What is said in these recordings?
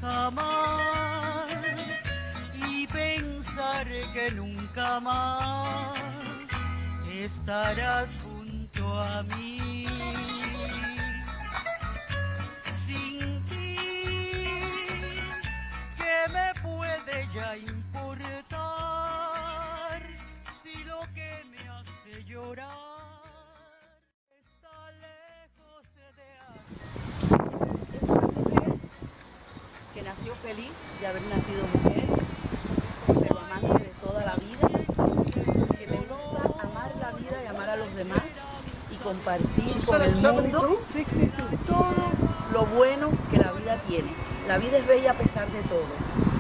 jamás y pensar que nunca más estarás junto a mí. Sin ti, ¿qué me puede ya importar si lo que me hace llorar está lejos de aquí? Es una mujer que nació feliz de haber nacido mujer, pero amante de toda la vida, que me gusta amar la vida y amar a los demás y compartir con el mundo todo lo bueno que la vida tiene. La vida es bella a pesar de todo.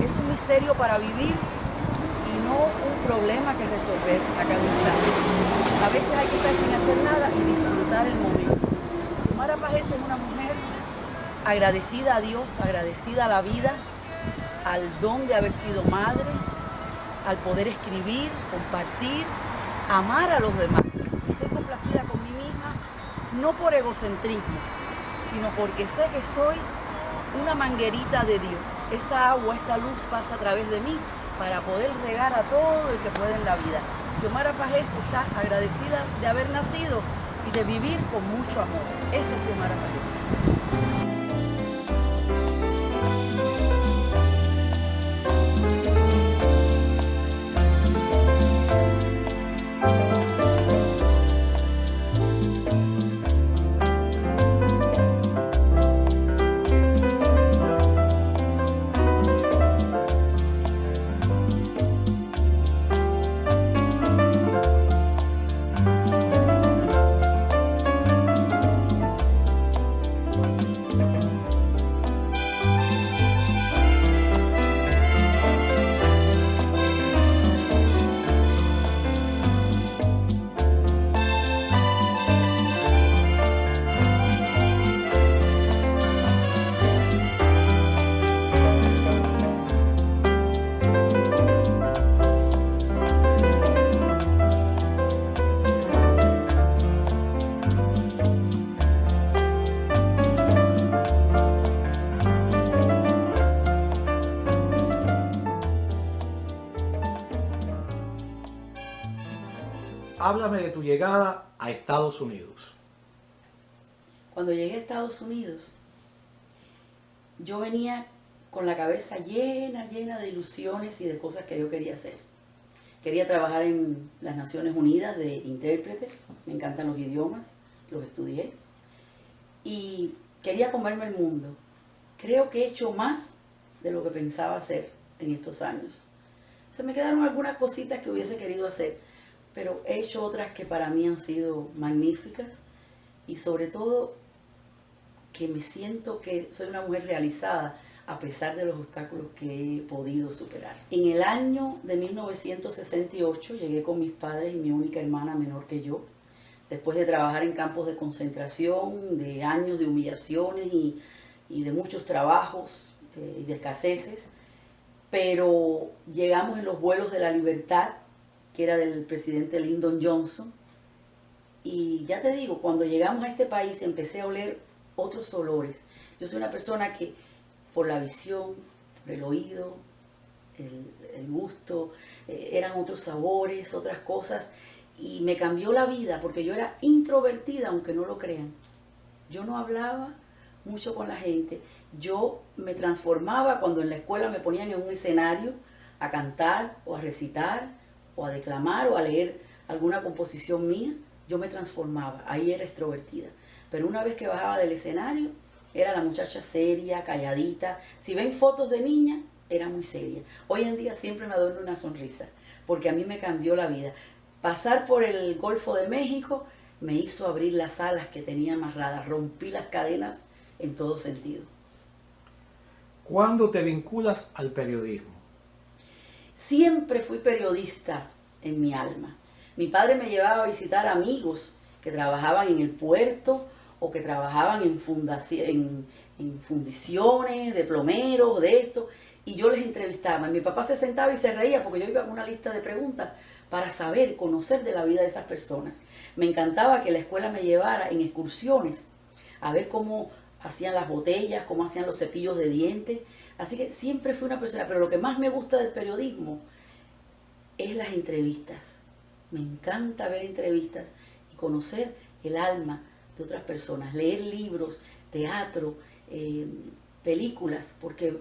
Es un misterio para vivir y no un problema que resolver a cada instante. A veces hay que estar sin hacer nada y disfrutar el momento. Xiomara Pajés es una mujer agradecida a Dios, agradecida a la vida, al don de haber sido madre, al poder escribir, compartir, amar a los demás. Estoy complacida con mí misma, no por egocentrismo, sino porque sé que soy una manguerita de Dios. Esa agua, esa luz pasa a través de mí para poder regar a todo el que puede en la vida. Xiomara Pajés está agradecida de haber nacido y de vivir con mucho amor. Esa es Xiomara Pajés. Háblame de tu llegada a Estados Unidos. Cuando llegué a Estados Unidos, yo venía con la cabeza llena de ilusiones y de cosas que yo quería hacer. Quería trabajar en las Naciones Unidas de intérprete, me encantan los idiomas, los estudié. Y quería comerme el mundo. Creo que he hecho más de lo que pensaba hacer en estos años. Se me quedaron algunas cositas que hubiese querido hacer, pero he hecho otras que para mí han sido magníficas y sobre todo que me siento que soy una mujer realizada a pesar de los obstáculos que he podido superar. En el año de 1968 llegué con mis padres y mi única hermana menor que yo, después de trabajar en campos de concentración, de años de humillaciones y de muchos trabajos y de escaseces, pero llegamos en los vuelos de la libertad, que era del presidente Lyndon Johnson, y ya te digo, cuando llegamos a este país empecé a oler otros olores. Yo soy una persona que por la visión, por el oído, el gusto, eran otros sabores, otras cosas, y me cambió la vida porque yo era introvertida, aunque no lo crean. Yo no hablaba mucho con la gente. Yo me transformaba cuando en la escuela me ponían en un escenario a cantar o a recitar o a declamar o a leer alguna composición mía. Yo me transformaba, ahí era extrovertida. Pero una vez que bajaba del escenario, era la muchacha seria, calladita. Si ven fotos de niña, era muy seria. Hoy en día siempre me adorno una sonrisa, porque a mí me cambió la vida. Pasar por el Golfo de México me hizo abrir las alas que tenía amarradas, rompí las cadenas en todo sentido. ¿Cuándo te vinculas al periodismo? Siempre fui periodista en mi alma. Mi padre me llevaba a visitar amigos que trabajaban en el puerto o que trabajaban en fundiciones, de plomeros, de esto, y yo les entrevistaba. Mi papá se sentaba y se reía porque yo iba con una lista de preguntas para saber, conocer de la vida de esas personas. Me encantaba que la escuela me llevara en excursiones a ver cómo hacían las botellas, cómo hacían los cepillos de dientes. Así que siempre fui una persona, pero lo que más me gusta del periodismo es las entrevistas. Me encanta ver entrevistas y conocer el alma de otras personas, leer libros, teatro, películas, porque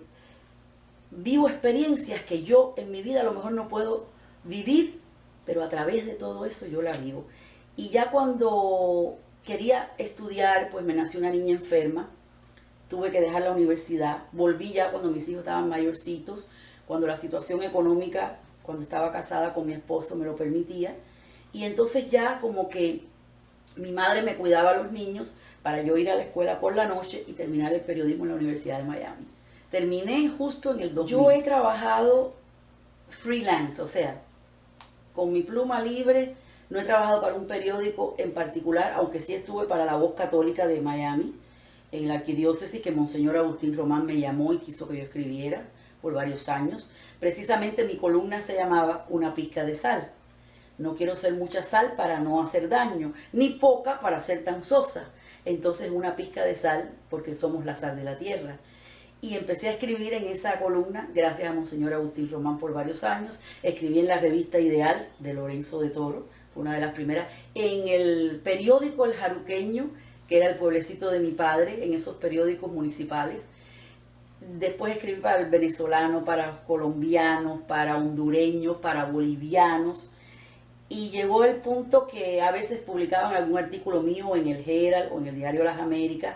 vivo experiencias que yo en mi vida a lo mejor no puedo vivir, pero a través de todo eso yo la vivo. Y ya cuando quería estudiar, pues me nació una niña enferma, tuve que dejar la universidad, volví ya cuando mis hijos estaban mayorcitos, cuando la situación económica, cuando estaba casada con mi esposo me lo permitía, y entonces ya como que mi madre me cuidaba a los niños para yo ir a la escuela por la noche y terminar el periodismo en la Universidad de Miami. Terminé justo en el 2000. Yo he trabajado freelance, o sea, con mi pluma libre. No he trabajado para un periódico en particular, aunque sí estuve para La Voz Católica de Miami, en la arquidiócesis, que Monseñor Agustín Román me llamó y quiso que yo escribiera por varios años. Precisamente mi columna se llamaba Una pizca de sal. No quiero ser mucha sal para no hacer daño, ni poca para ser tan sosa. Entonces una pizca de sal, porque somos la sal de la tierra. Y empecé a escribir en esa columna, gracias a Monseñor Agustín Román por varios años. Escribí en la revista Ideal de Lorenzo de Toro, fue una de las primeras. En el periódico El Jaruqueño, que era el pueblecito de mi padre, en esos periódicos municipales. Después escribí para el venezolano, para colombianos, para hondureños, para bolivianos. Y llegó el punto que a veces publicaban algún artículo mío en el Herald o en el Diario Las Américas,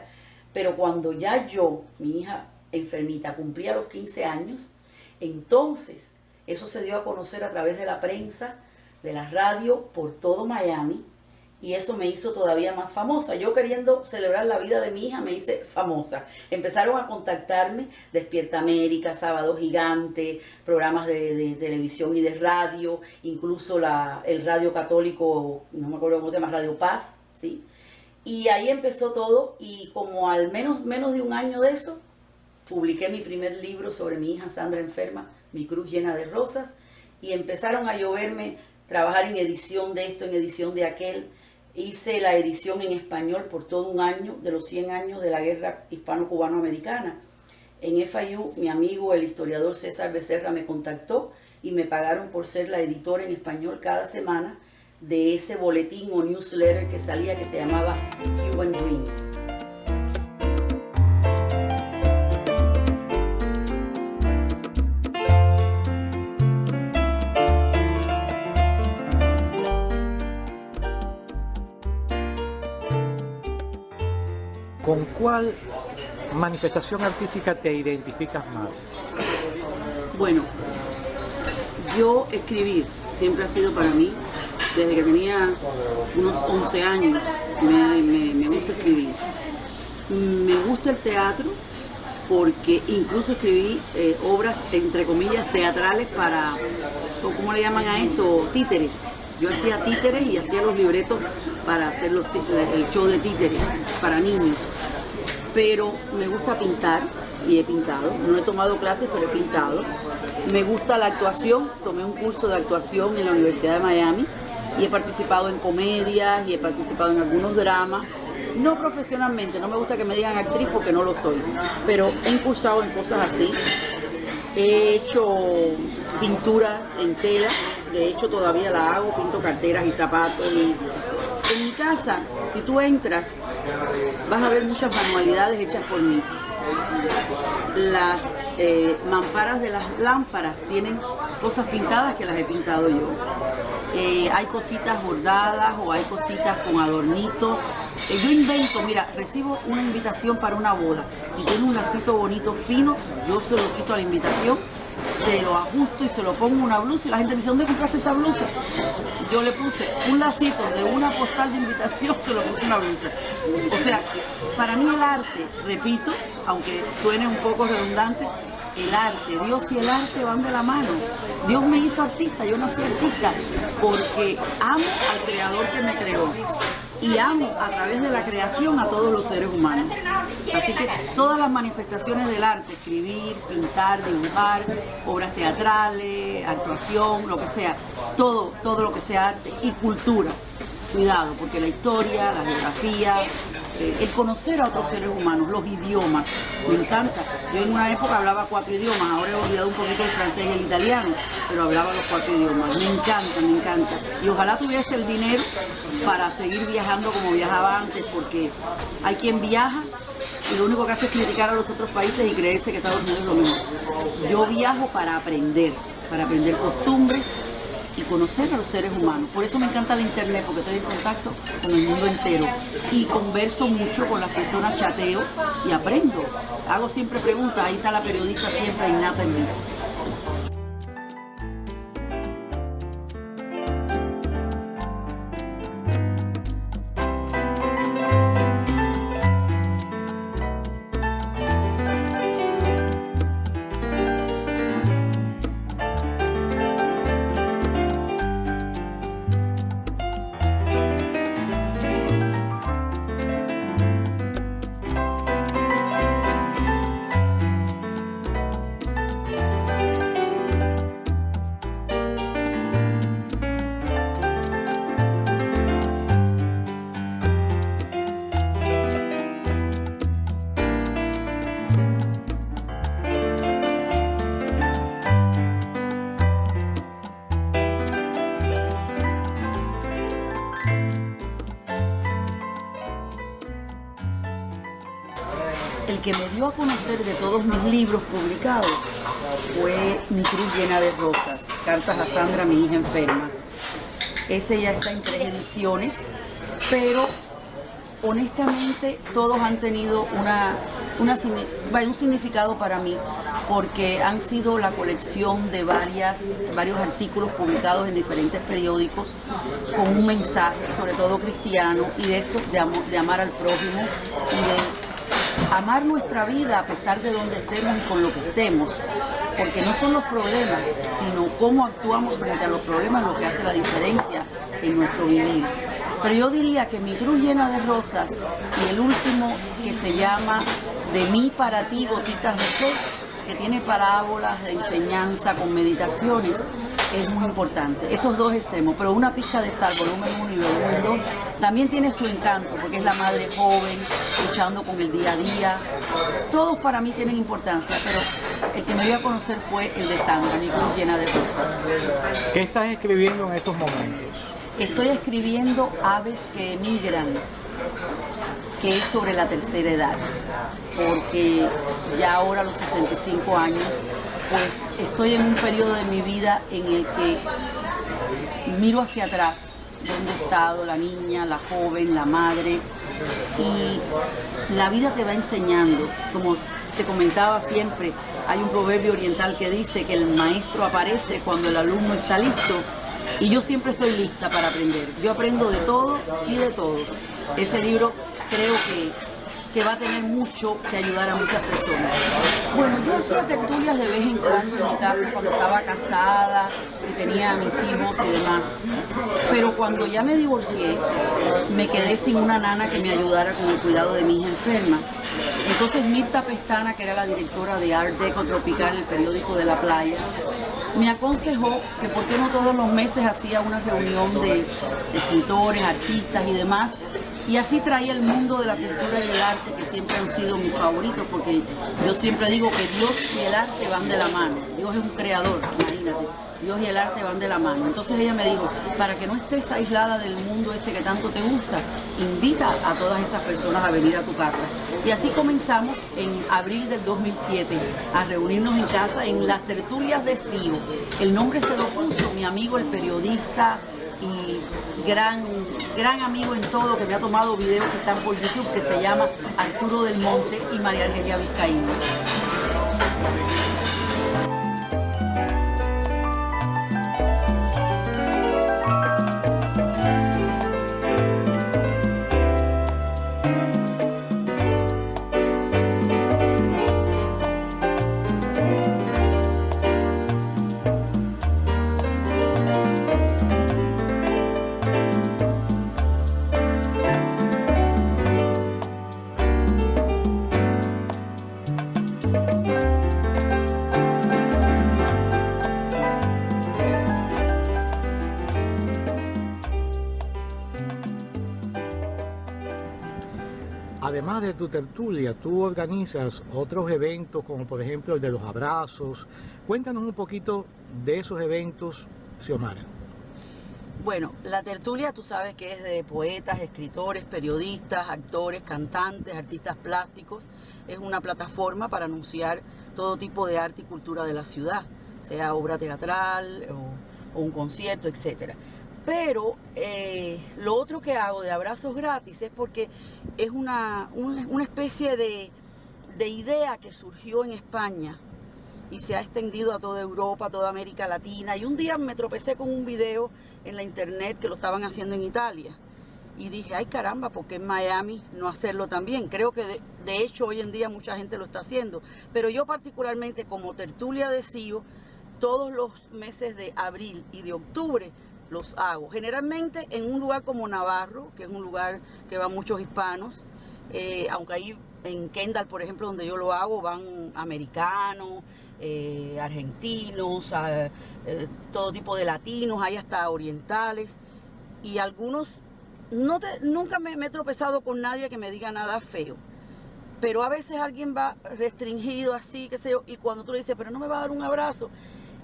pero cuando ya yo, mi hija enfermita, cumplía los 15 años, entonces eso se dio a conocer a través de la prensa, de la radio, por todo Miami, y eso me hizo todavía más famosa. Yo queriendo celebrar la vida de mi hija me hice famosa. Empezaron a contactarme Despierta América, Sábado Gigante, programas de televisión y de radio, incluso el radio católico, no me acuerdo cómo se llama, Radio Paz, ¿sí? Y ahí empezó todo, y como al menos de un año de eso, publiqué mi primer libro sobre mi hija Sandra enferma, Mi cruz llena de rosas, y empezaron a lloverme trabajar en edición de esto, en edición de aquel. Hice la edición en español por todo un año de los 100 años de la guerra hispano-cubano-americana. En FIU, mi amigo, el historiador César Becerra, me contactó y me pagaron por ser la editora en español cada semana de ese boletín o newsletter que salía, que se llamaba Cuban Dreams. ¿Con cuál manifestación artística te identificas más? Bueno, yo escribir siempre ha sido para mí, desde que tenía unos 11 años, me gusta escribir. Me gusta el teatro porque incluso escribí obras, entre comillas, teatrales para, ¿cómo le llaman a esto? Títeres. Yo hacía títeres y hacía los libretos para hacer el show de títeres para niños. Pero me gusta pintar y he pintado. No he tomado clases, pero he pintado. Me gusta la actuación. Tomé un curso de actuación en la Universidad de Miami y he participado en comedias y he participado en algunos dramas. No profesionalmente, no me gusta que me digan actriz porque no lo soy, pero he incursado en cosas así. He hecho pintura en tela, de hecho todavía la hago, pinto carteras y zapatos. Y en mi casa, si tú entras, vas a ver muchas manualidades hechas por mí. Las mamparas de las lámparas tienen cosas pintadas que las he pintado yo. Hay cositas bordadas o hay cositas con adornitos. Yo invento, mira, recibo una invitación para una boda y tiene un lacito bonito, fino, yo se lo quito a la invitación, se lo ajusto y se lo pongo en una blusa y la gente me dice, ¿dónde compraste esa blusa? Yo le puse un lacito de una postal de invitación, se lo puse en una blusa. O sea, para mí el arte, repito, aunque suene un poco redundante, el arte, Dios y el arte van de la mano. Dios me hizo artista, yo nací artista porque amo al creador que me creó y amo a través de la creación a todos los seres humanos. Así que todas las manifestaciones del arte, escribir, pintar, dibujar, obras teatrales, actuación, lo que sea, todo lo que sea arte y cultura. Cuidado, porque la historia, la geografía, el conocer a otros seres humanos, los idiomas, me encanta. Yo en una época hablaba 4 idiomas, ahora he olvidado un poquito el francés y el italiano, pero hablaba los 4 idiomas. Me encanta, me encanta. Y ojalá tuviese el dinero para seguir viajando como viajaba antes, porque hay quien viaja y lo único que hace es criticar a los otros países y creerse que Estados Unidos es lo mismo. Yo viajo para aprender costumbres y conocer a los seres humanos. Por eso me encanta la internet, porque estoy en contacto con el mundo entero y converso mucho con las personas, chateo y aprendo. Hago siempre preguntas, ahí está la periodista siempre innata en mí. El que me dio a conocer de todos mis libros publicados fue Mi Cruz Llena de Rosas, Cartas a Sandra, mi hija enferma. Ese ya está en 3 ediciones, pero honestamente todos han tenido un significado para mí, porque han sido la colección de varios artículos publicados en diferentes periódicos con un mensaje, sobre todo cristiano, y de esto de amar al prójimo y de amar nuestra vida a pesar de donde estemos y con lo que estemos, porque no son los problemas, sino cómo actuamos frente a los problemas lo que hace la diferencia en nuestro vivir. Pero yo diría que Mi Cruz Llena de Rosas y el último, que se llama De mí para ti, gotitas de fe, que tiene parábolas de enseñanza con meditaciones, es muy importante. Esos 2 extremos, pero Una Pizca de Sal, volumen 1 y volumen 2, también tiene su encanto, porque es la madre joven, luchando con el día a día. Todos para mí tienen importancia, pero el que me dio a conocer fue el de Sandra, Mi Cruz Llena de Rosas. ¿Qué estás escribiendo en estos momentos? Estoy escribiendo Aves que emigran, que es sobre la tercera edad, porque ya ahora a los 65 años, pues estoy en un periodo de mi vida en el que miro hacia atrás, donde he estado, la niña, la joven, la madre, y la vida te va enseñando. Como te comentaba siempre, hay un proverbio oriental que dice que el maestro aparece cuando el alumno está listo, y yo siempre estoy lista para aprender. Yo aprendo de todo y de todos. Ese libro creo que va a tener mucho que ayudar a muchas personas. Bueno, yo hacía tertulias de vez en cuando en mi casa cuando estaba casada y tenía a mis hijos y demás. Pero cuando ya me divorcié, me quedé sin una nana que me ayudara con el cuidado de mi hija enferma. Entonces Mirta Pestana, que era la directora de Art Deco Tropical, el periódico de la playa, me aconsejó que por qué no todos los meses hacía una reunión de escritores, artistas y demás, y así traía el mundo de la cultura y el arte, que siempre han sido mis favoritos, porque yo siempre digo que Dios y el arte van de la mano. Dios es un creador, imagínate. Dios y el arte van de la mano. Entonces ella me dijo, para que no estés aislada del mundo ese que tanto te gusta, invita a todas esas personas a venir a tu casa. Y así comenzamos en abril del 2007 a reunirnos en casa en las tertulias de CIO. El nombre se lo puso mi amigo, el periodista y gran amigo en todo, que me ha tomado videos que están por YouTube, que se llama Arturo del Monte y María Argelia Vizcaíno. además de tu tertulia, tú organizas otros eventos como por ejemplo el de los abrazos. Cuéntanos un poquito de esos eventos, Xiomara. Bueno, la tertulia tú sabes que es de poetas, escritores, periodistas, actores, cantantes, artistas plásticos. Es una plataforma para anunciar todo tipo de arte y cultura de la ciudad, sea obra teatral o un concierto, etcétera. Pero lo otro que hago de abrazos gratis es porque es una especie de idea que surgió en España y se ha extendido a toda Europa, a toda América Latina. Y un día me tropecé con un video en la internet que lo estaban haciendo en Italia. Y dije, ay caramba, ¿por qué en Miami no hacerlo también? Creo que de hecho hoy en día mucha gente lo está haciendo. Pero yo particularmente como tertulia de CIO, todos los meses de abril y de octubre los hago. Generalmente en un lugar como Navarro, que es un lugar que van muchos hispanos, aunque ahí en Kendall, por ejemplo, donde yo lo hago, van americanos, argentinos, todo tipo de latinos, hay hasta orientales, y algunos, nunca me he tropezado con nadie que me diga nada feo, pero a veces alguien va restringido así, qué sé yo, y cuando tú le dices, pero no me va a dar un abrazo,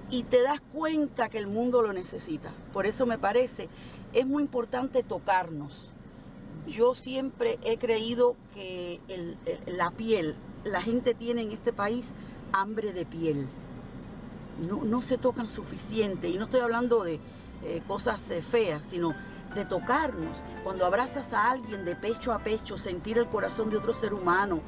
y te das cuenta que el mundo lo necesita. Por eso me parece, es muy importante tocarnos. Yo siempre he creído que la piel, la gente tiene en este país hambre de piel. No se tocan suficiente, y no estoy hablando de cosas feas, sino de tocarnos. Cuando abrazas a alguien de pecho a pecho, sentir el corazón de otro ser humano,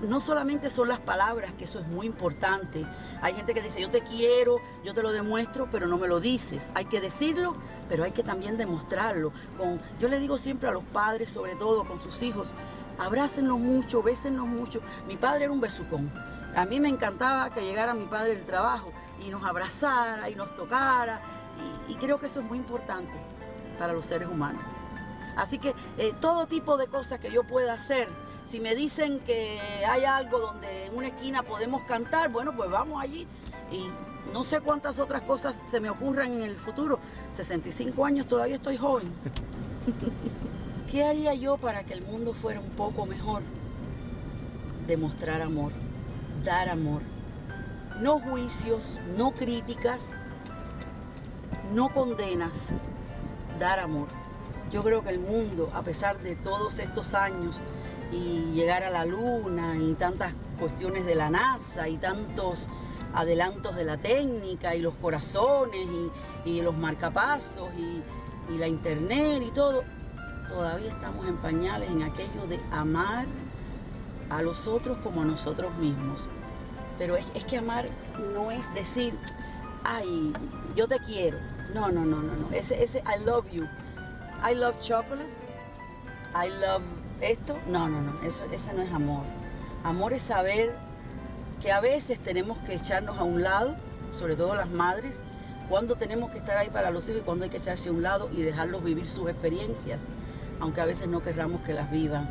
no solamente son las palabras, que eso es muy importante. Hay gente que dice, yo te quiero, yo te lo demuestro, pero no me lo dices. Hay que decirlo, pero hay que también demostrarlo. Yo le digo siempre a los padres, sobre todo con sus hijos, abrácenlos mucho, bésenlos mucho. Mi padre era un besucón. A mí me encantaba que llegara mi padre del trabajo y nos abrazara y nos tocara, y creo que eso es muy importante para los seres humanos. Así que todo tipo de cosas que yo pueda hacer, si me dicen que hay algo donde en una esquina podemos cantar, bueno, pues vamos allí, y no sé cuántas otras cosas se me ocurran en el futuro. 65 años, todavía estoy joven. ¿Qué haría yo para que el mundo fuera un poco mejor? Demostrar amor, dar amor, no juicios, no críticas, no condenas, dar amor. Yo creo que el mundo, a pesar de todos estos años y llegar a la luna y tantas cuestiones de la NASA y tantos adelantos de la técnica y los corazones y los marcapasos y la internet y todo, todavía estamos en pañales en aquello de amar a los otros como a nosotros mismos. Pero es que amar no es decir, ay, yo te quiero. No. Ese I love you. I love chocolate. I love esto. No. Ese no es amor. Amor es saber que a veces tenemos que echarnos a un lado, sobre todo las madres, cuando tenemos que estar ahí para los hijos y cuando hay que echarse a un lado y dejarlos vivir sus experiencias, aunque a veces no querramos que las vivan.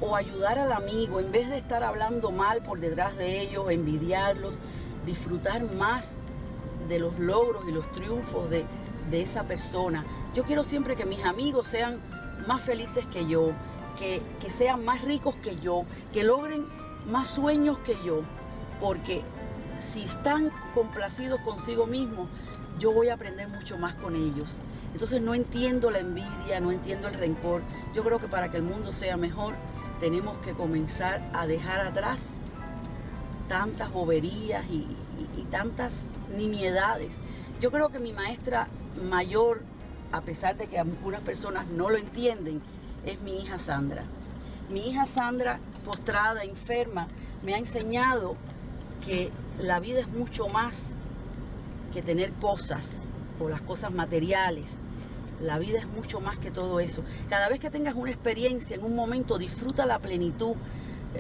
O ayudar al amigo, en vez de estar hablando mal por detrás de ellos, envidiarlos, disfrutar más de los logros y los triunfos de esa persona. Yo quiero siempre que mis amigos sean más felices que yo, que sean más ricos que yo, que logren más sueños que yo, porque si están complacidos consigo mismos, yo voy a aprender mucho más con ellos. Entonces no entiendo la envidia, no entiendo el rencor. Yo creo que para que el mundo sea mejor, tenemos que comenzar a dejar atrás tantas boberías y tantas nimiedades. Yo creo que mi maestra mayor, a pesar de que algunas personas no lo entienden, es mi hija Sandra. Mi hija Sandra, postrada, enferma, me ha enseñado que la vida es mucho más que tener cosas o las cosas materiales. La vida es mucho más que todo eso. Cada vez que tengas una experiencia, en un momento, disfruta la plenitud,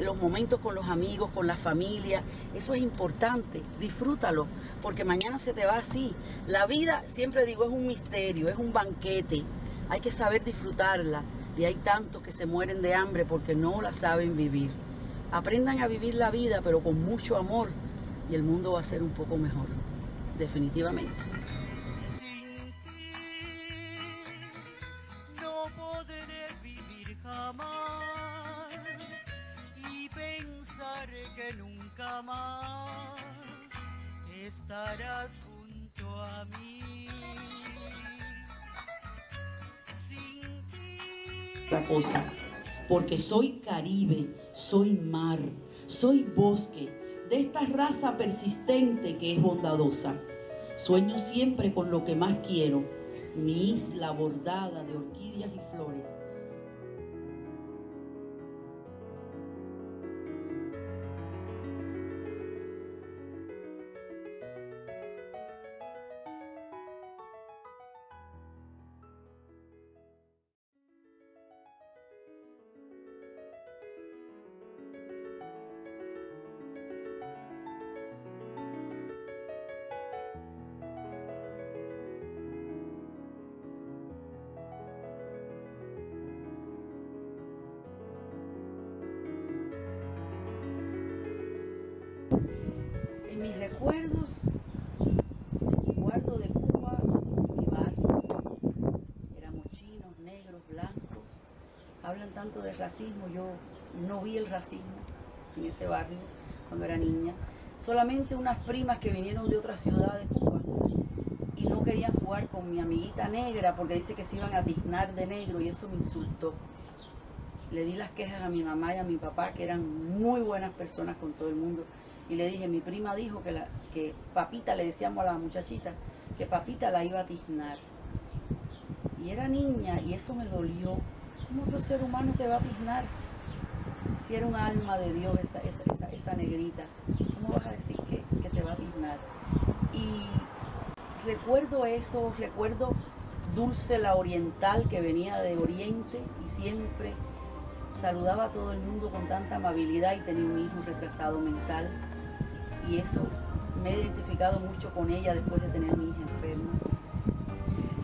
los momentos con los amigos, con la familia. Eso es importante, disfrútalo, porque mañana se te va así. La vida, siempre digo, es un misterio, es un banquete. Hay que saber disfrutarla, y hay tantos que se mueren de hambre porque no la saben vivir. Aprendan a vivir la vida, pero con mucho amor, y el mundo va a ser un poco mejor, definitivamente. No podré vivir jamás. que nunca más estarás junto a mí. Sin ti. Otra cosa, porque soy Caribe, soy mar, soy bosque, de esta raza persistente que es bondadosa. Sueño siempre con lo que más quiero, mi isla bordada de orquídeas y flores. En mis recuerdos guardo de Cuba mi barrio. Éramos chinos, negros, blancos. Hablan tanto de racismo, yo no vi el racismo en ese barrio cuando era niña. Solamente unas primas que vinieron de otra ciudad de Cuba y no querían jugar con mi amiguita negra porque dice que se iban a tiznar de negro y eso me insultó. Le di las quejas a mi mamá y a mi papá, que eran muy buenas personas con todo el mundo. Y le dije, mi prima dijo que Papita, le decíamos a la muchachita, que Papita la iba a tiznar. Y era niña y eso me dolió. ¿Cómo otro ser humano te va a tiznar? Si era un alma de Dios esa negrita, ¿cómo vas a decir que te va a tiznar? Y recuerdo eso, recuerdo Dulce la oriental que venía de Oriente y siempre saludaba a todo el mundo con tanta amabilidad y tenía un hijo retrasado mental. Y eso me he identificado mucho con ella después de tener mi hija enferma.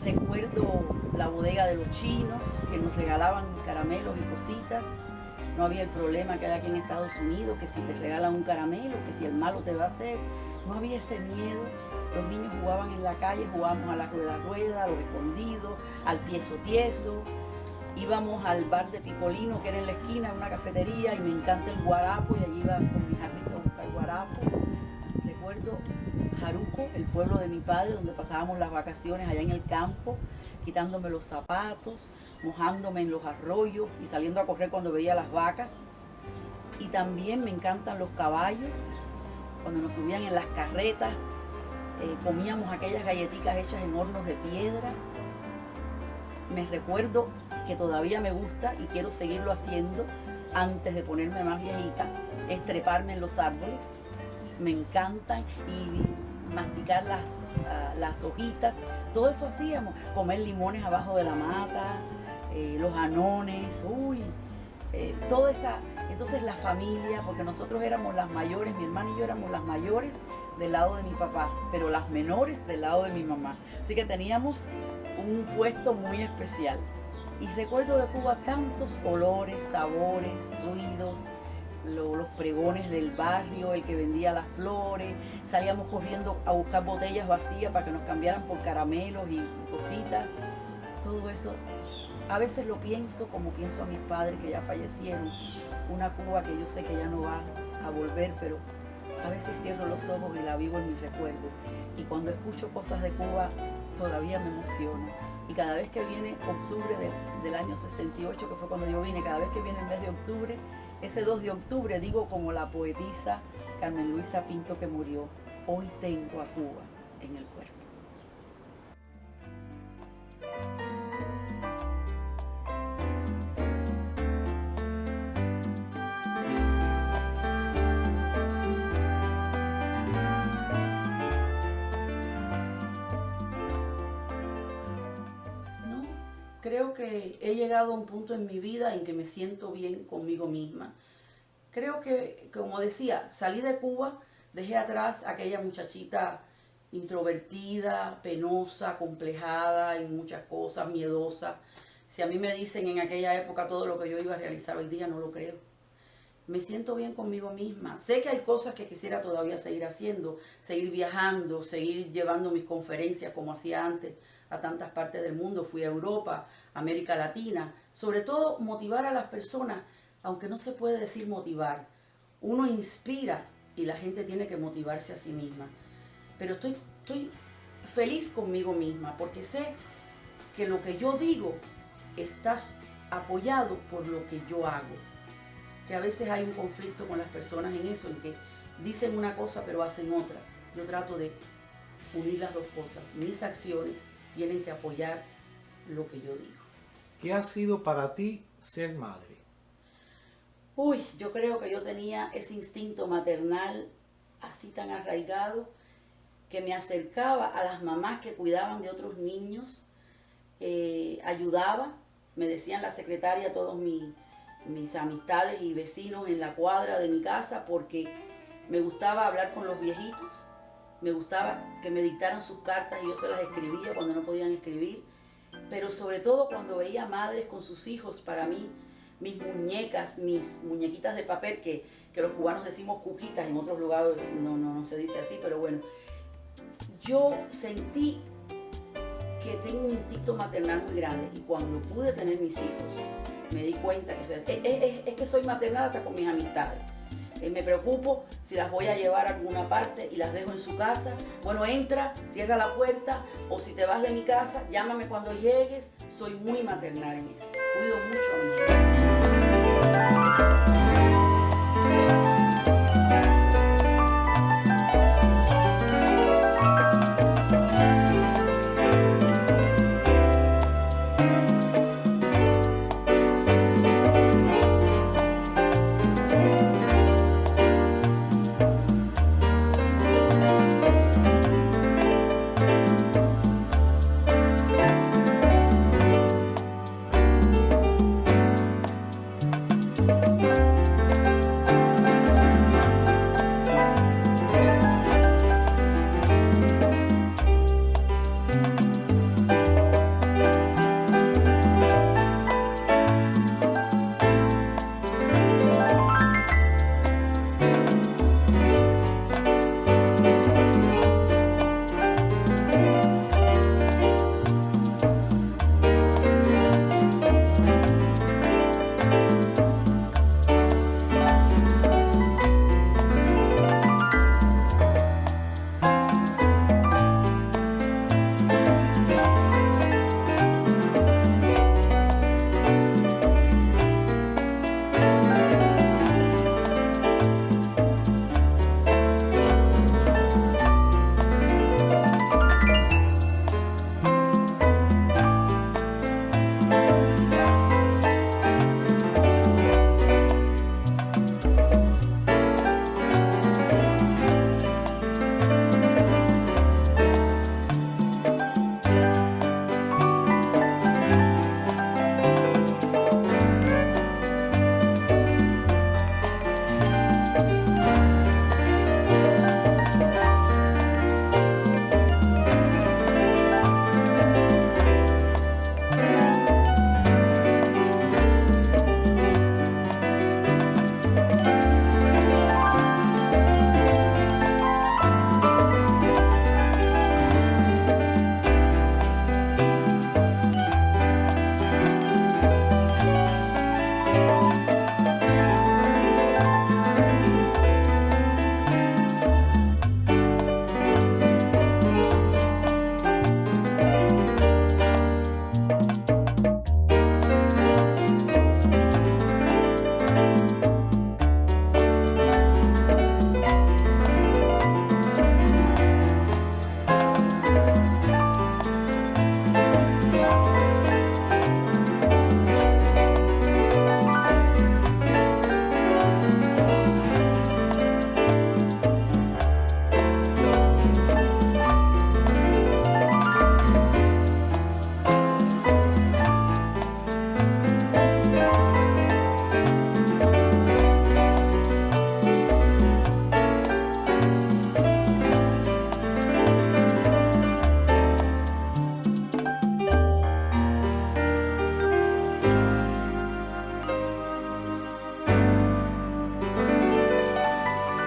Recuerdo la bodega de los chinos que nos regalaban caramelos y cositas. No había el problema que hay aquí en Estados Unidos, que si te regalan un caramelo, que si el malo te va a hacer. No había ese miedo. Los niños jugaban en la calle, jugábamos a la rueda, a los escondidos, al tieso tieso. Íbamos al bar de Picolino, que era en la esquina, una cafetería, y me encanta el guarapo, y allí iba con mi jarrito a buscar guarapo. Recuerdo Jaruco, el pueblo de mi padre, donde pasábamos las vacaciones allá en el campo, quitándome los zapatos, mojándome en los arroyos y saliendo a correr cuando veía las vacas. Y también me encantan los caballos, cuando nos subían en las carretas, comíamos aquellas galletitas hechas en hornos de piedra. Me recuerdo que todavía me gusta y quiero seguirlo haciendo antes de ponerme más viejita, es treparme en los árboles. Me encantan y masticar las hojitas, todo eso hacíamos, comer limones abajo de la mata, los anones, toda esa, entonces la familia, porque nosotros éramos las mayores, mi hermana y yo éramos las mayores del lado de mi papá, pero las menores del lado de mi mamá, así que teníamos un puesto muy especial. Y recuerdo de Cuba tantos olores, sabores, ruidos, los pregones del barrio, el que vendía las flores, salíamos corriendo a buscar botellas vacías para que nos cambiaran por caramelos y cositas. Todo eso, a veces lo pienso como pienso a mis padres que ya fallecieron, una Cuba que yo sé que ya no va a volver, pero a veces cierro los ojos y la vivo en mi recuerdo. Y cuando escucho cosas de Cuba, todavía me emociono. Y cada vez que viene octubre del año 68, que fue cuando yo vine, cada vez que viene el mes de octubre, ese 2 de octubre, digo como la poetisa Carmen Luisa Pinto que murió, hoy tengo a Cuba en el cuerpo. Creo que he llegado a un punto en mi vida en que me siento bien conmigo misma. Creo que, como decía, salí de Cuba, dejé atrás a aquella muchachita introvertida, penosa, complejada en muchas cosas, miedosa. Si a mí me dicen en aquella época todo lo que yo iba a realizar hoy día, no lo creo. Me siento bien conmigo misma. Sé que hay cosas que quisiera todavía seguir haciendo, seguir viajando, seguir llevando mis conferencias como hacía antes a tantas partes del mundo. Fui a Europa, América Latina. Sobre todo motivar a las personas, aunque no se puede decir motivar, uno inspira y la gente tiene que motivarse a sí misma. Pero estoy feliz conmigo misma porque sé que lo que yo digo está apoyado por lo que yo hago. Que a veces hay un conflicto con las personas en eso, en que dicen una cosa pero hacen otra. Yo trato de unir las dos cosas. Mis acciones tienen que apoyar lo que yo digo. ¿Qué ha sido para ti ser madre? Uy, yo creo que yo tenía ese instinto maternal así tan arraigado que me acercaba a las mamás que cuidaban de otros niños, ayudaba, me decían la secretaria, todos mis amistades y vecinos en la cuadra de mi casa, porque me gustaba hablar con los viejitos, me gustaba que me dictaran sus cartas y yo se las escribía cuando no podían escribir, pero sobre todo cuando veía madres con sus hijos, para mí, mis muñecas, mis muñequitas de papel, que los cubanos decimos cuquitas, en otros lugares no se dice así, pero bueno, yo sentí que tengo un instinto maternal muy grande y cuando pude tener mis hijos me di cuenta que es que soy maternal hasta con mis amistades. Me preocupo si las voy a llevar a alguna parte y las dejo en su casa. Bueno, entra, cierra la puerta, o si te vas de mi casa, llámame cuando llegues. Soy muy maternal en eso. Cuido mucho a mi hija.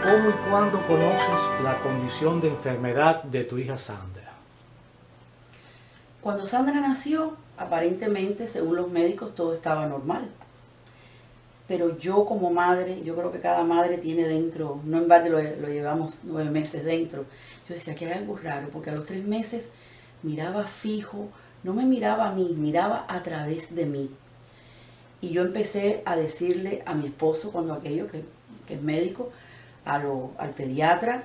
¿Cómo y cuándo conoces la condición de enfermedad de tu hija Sandra? Cuando Sandra nació, aparentemente, según los médicos, todo estaba normal. Pero yo como madre, yo creo que cada madre tiene dentro, no en balde lo llevamos 9 meses dentro. Yo decía que hay algo raro, porque a los 3 meses miraba fijo, no me miraba a mí, miraba a través de mí. Y yo empecé a decirle a mi esposo, cuando aquello, que es médico, al pediatra,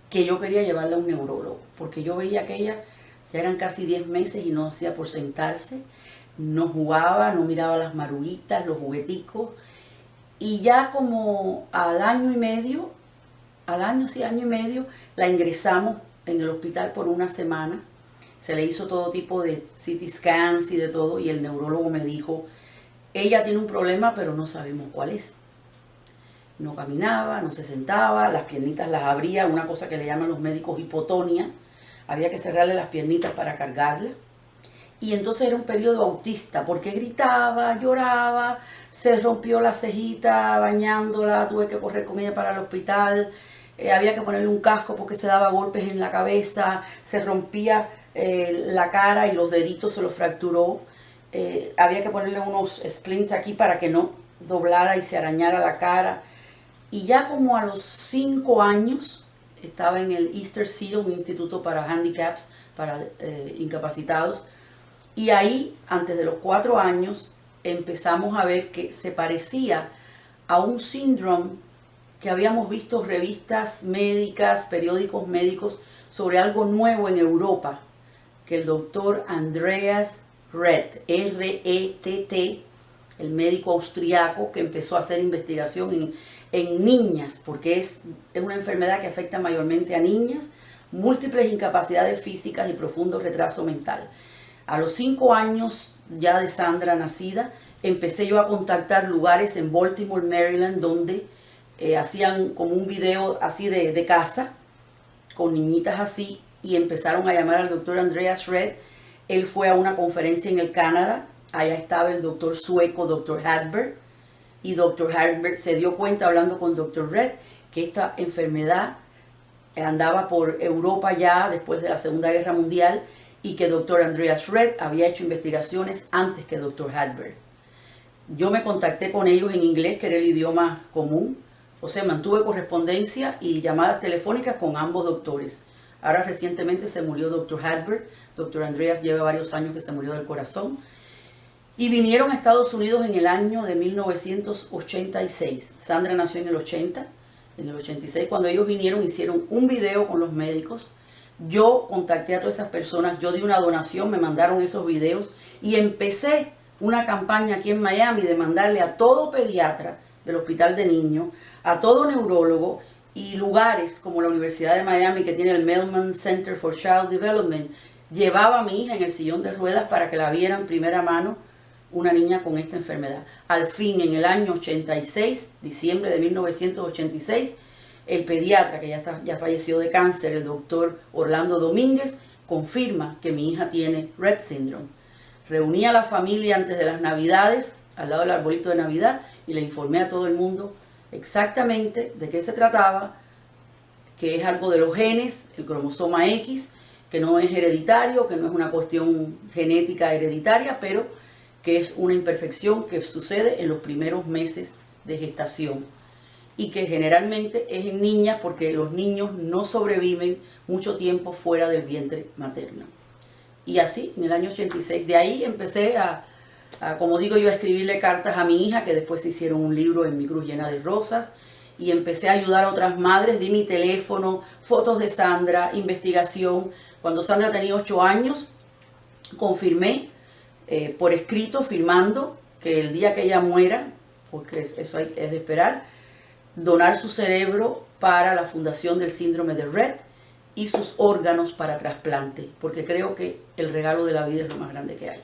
que yo quería llevarla a un neurólogo, porque yo veía que ella ya eran casi 10 meses y no hacía por sentarse, no jugaba, no miraba las maruguitas, los jugueticos, y ya como al año y medio, año y medio, la ingresamos en el hospital por una semana, se le hizo todo tipo de CT scans y de todo, y el neurólogo me dijo, ella tiene un problema, pero no sabemos cuál es. No caminaba, no se sentaba, las piernitas las abría, una cosa que le llaman los médicos hipotonia, había que cerrarle las piernitas para cargarla. Y entonces era un periodo autista, porque gritaba, lloraba, se rompió la cejita bañándola, tuve que correr con ella para el hospital, había que ponerle un casco porque se daba golpes en la cabeza, se rompía la cara y los deditos se los fracturó, había que ponerle unos splints aquí para que no doblara y se arañara la cara. Y ya como a los 5 años, estaba en el Easter Seal, un instituto para handicaps, para incapacitados, y ahí, antes de los 4 años, empezamos a ver que se parecía a un síndrome que habíamos visto revistas médicas, periódicos médicos, sobre algo nuevo en Europa, que el doctor Andreas Rett, R-E-T-T, el médico austriaco que empezó a hacer investigación en niñas, porque es una enfermedad que afecta mayormente a niñas, múltiples incapacidades físicas y profundo retraso mental. A los 5 años ya de Sandra nacida, empecé yo a contactar lugares en Baltimore, Maryland, donde hacían como un video así de casa, con niñitas así, y empezaron a llamar al doctor Andreas Rett. Él fue a una conferencia en el Canadá, allá estaba el doctor sueco, doctor Hadberg, y doctor Hadberg se dio cuenta, hablando con doctor Rett, que esta enfermedad andaba por Europa ya después de la Segunda Guerra Mundial, y que doctor Andreas Rett había hecho investigaciones antes que doctor Hadberg. Yo me contacté con ellos en inglés, que era el idioma común, o sea, mantuve correspondencia y llamadas telefónicas con ambos doctores. Ahora recientemente se murió doctor Hadberg, doctor Andreas lleva varios años que se murió del corazón, y vinieron a Estados Unidos en el año de 1986. Sandra nació en el 80, en el 86, cuando ellos vinieron hicieron un video con los médicos. Yo contacté a todas esas personas, yo di una donación, me mandaron esos videos y empecé una campaña aquí en Miami de mandarle a todo pediatra del hospital de niños, a todo neurólogo y lugares como la Universidad de Miami, que tiene el Mellman Center for Child Development. Llevaba a mi hija en el sillón de ruedas para que la vieran primera mano, una niña con esta enfermedad. Al fin, en el año 86, diciembre de 1986, el pediatra, que ya falleció de cáncer, el doctor Orlando Domínguez, confirma que mi hija tiene Rett Syndrome. Reuní a la familia antes de las Navidades, al lado del arbolito de Navidad, y le informé a todo el mundo exactamente de qué se trataba, que es algo de los genes, el cromosoma X, que no es hereditario, que no es una cuestión genética hereditaria, pero que es una imperfección que sucede en los primeros meses de gestación y que generalmente es en niñas porque los niños no sobreviven mucho tiempo fuera del vientre materno. Y así, en el año 86, de ahí empecé como digo yo, a escribirle cartas a mi hija, que después se hicieron un libro en Mi Cruz Llena de Rosas, y empecé a ayudar a otras madres, di mi teléfono, fotos de Sandra, investigación. Cuando Sandra tenía 8 años, confirmé por escrito, firmando, que el día que ella muera, porque eso es de esperar, donar su cerebro para la fundación del síndrome de Rett y sus órganos para trasplante, porque creo que el regalo de la vida es lo más grande que hay.